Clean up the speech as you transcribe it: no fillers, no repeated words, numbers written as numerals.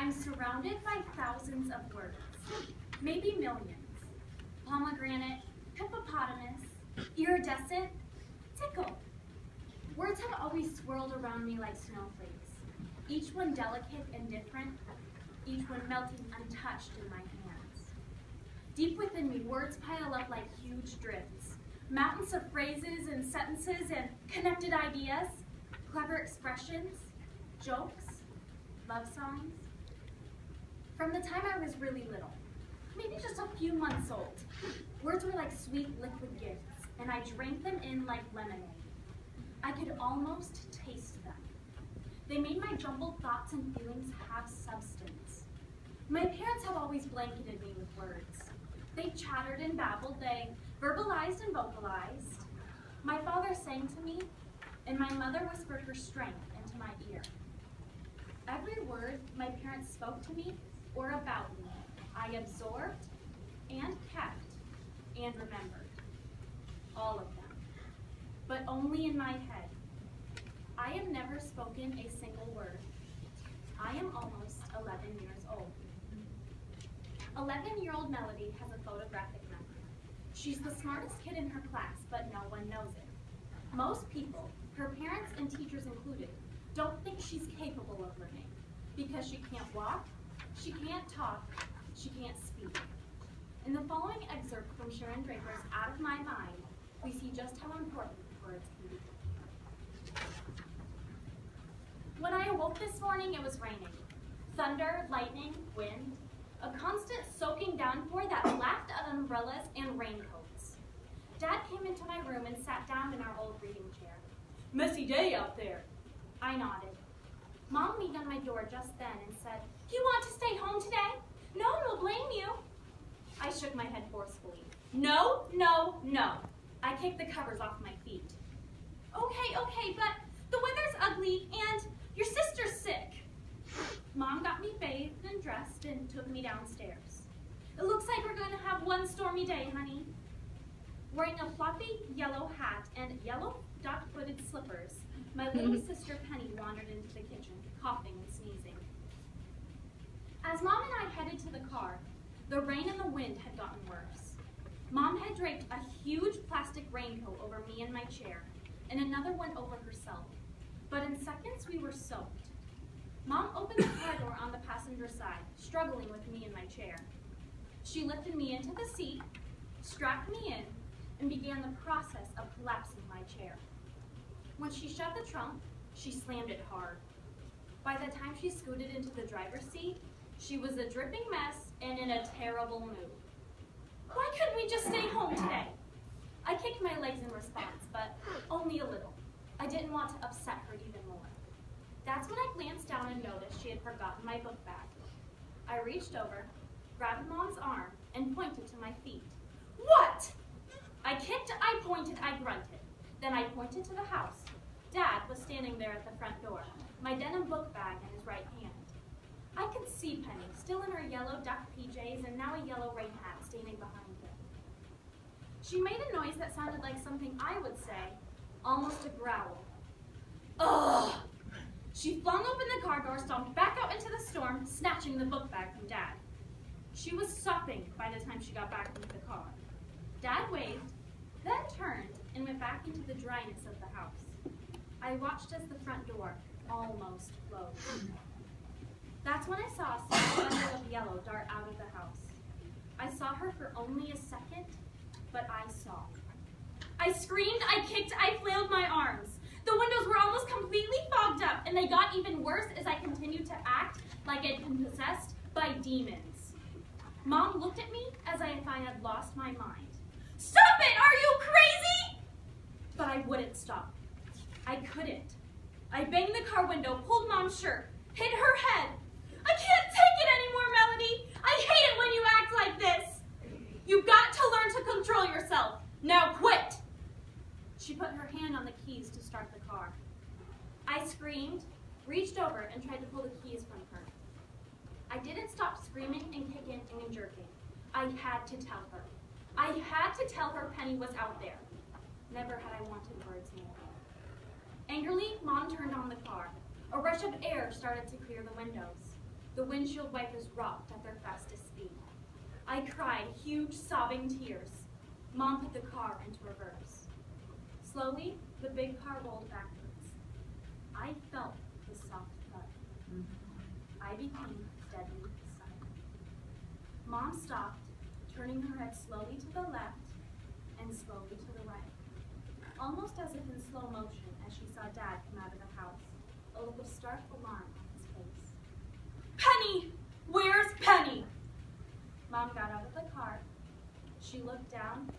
I'm surrounded by thousands of words, maybe millions. Pomegranate, hippopotamus, iridescent, tickle. Words have always swirled around me like snowflakes, each one delicate and different, each one melting untouched in my hands. Deep within me, words pile up like huge drifts, mountains of phrases and sentences and connected ideas, clever expressions, jokes, love songs. From the time I was really little, maybe just a few months old, words were like sweet liquid gifts, and I drank them in like lemonade. I could almost taste them. They made my jumbled thoughts and feelings have substance. My parents have always blanketed me with words. They chattered and babbled, they verbalized and vocalized. My father sang to me, and my mother whispered her strength into my ear. Every word my parents spoke to me or about me, I absorbed and kept and remembered. All of them, but only in my head. I have never spoken a single word. I am almost 11 years old. 11-year-old Melody has a photographic memory. She's the smartest kid in her class, but no one knows it. Most people, her parents and teachers included, don't think she's capable of learning because she can't walk, she can't talk, she can't speak. In the following excerpt from Sharon Draper's Out of My Mind, we see just how important words can be. When I awoke this morning, it was raining. Thunder, lightning, wind, a constant soaking downpour that laughed at umbrellas and raincoats. Dad came into my room and sat down in our old reading chair. "Messy day out there." I nodded. Mom leaned on my door just then and said, "You want to stay home today? No blame you." I shook my head forcefully. No, no, no. I kicked the covers off my feet. Okay, but the weather's ugly and your sister's sick. Mom got me bathed and dressed and took me downstairs. "It looks like we're going to have one stormy day, honey." Wearing a floppy yellow hat and yellow duck-footed slippers, my little sister Penny wandered into the kitchen, coughing and sneezing. As Mom and I headed to the car, the rain and the wind had gotten worse. Mom had draped a huge plastic raincoat over me and my chair, and another one over herself. But in seconds, we were soaked. Mom opened the car door on the passenger side, struggling with me in my chair. She lifted me into the seat, strapped me in, and began the process of collapsing my chair. When she shut the trunk, she slammed it hard. By the time she scooted into the driver's seat, she was a dripping mess and in a terrible mood. Why couldn't we just stay home today? I kicked my legs in response, but only a little. I didn't want to upset her even more. That's when I glanced down and noticed she had forgotten my book bag. I reached over, grabbed Mom's arm, and pointed to my feet. "What?" I kicked, I pointed, I grunted. Then I pointed to the house. Dad was standing there at the front door, my denim book bag in his right hand. I could see Penny, still in her yellow duck PJs and now a yellow rain hat, standing behind her. She made a noise that sounded like something I would say, almost a growl. Ugh! She flung open the car door, stomped back out into the storm, snatching the book bag from Dad. She was sopping by the time she got back into the car. Dad waved, then turned and went back into the dryness of the house. I watched as the front door almost closed. That's when I saw a small bundle of yellow dart out of the house. I saw her for only a second, but I saw. I screamed, I kicked, I flailed my arms. The windows were almost completely fogged up, and they got even worse as I continued to act like I'd been possessed by demons. Mom looked at me as if I had lost my mind. "Stop it! Are you crazy?" But I wouldn't stop. I couldn't. I banged the car window, pulled Mom's shirt, hit her head. "I can't take it anymore, Melody. I hate it when you act like this. You've got to learn to control yourself. Now quit." She put her hand on the keys to start the car. I screamed, reached over, and tried to pull the keys from her. I didn't stop screaming and kicking and jerking. I had to tell her. I had to tell her Penny was out there. Never had I wanted words more. Angrily, Mom turned on the car. A rush of air started to clear the windows. The windshield wipers rocked at their fastest speed. I cried huge, sobbing tears. Mom put the car into reverse. Slowly, the big car rolled backwards. I felt the soft thud. I became deadly silent. Mom stopped, turning her head slowly to the left and slowly to the right, almost as if in slow motion as she saw Dad come out of the house, a look of stark alarm on his face. "Penny! Where's Penny?" Mom got out of the car. She looked down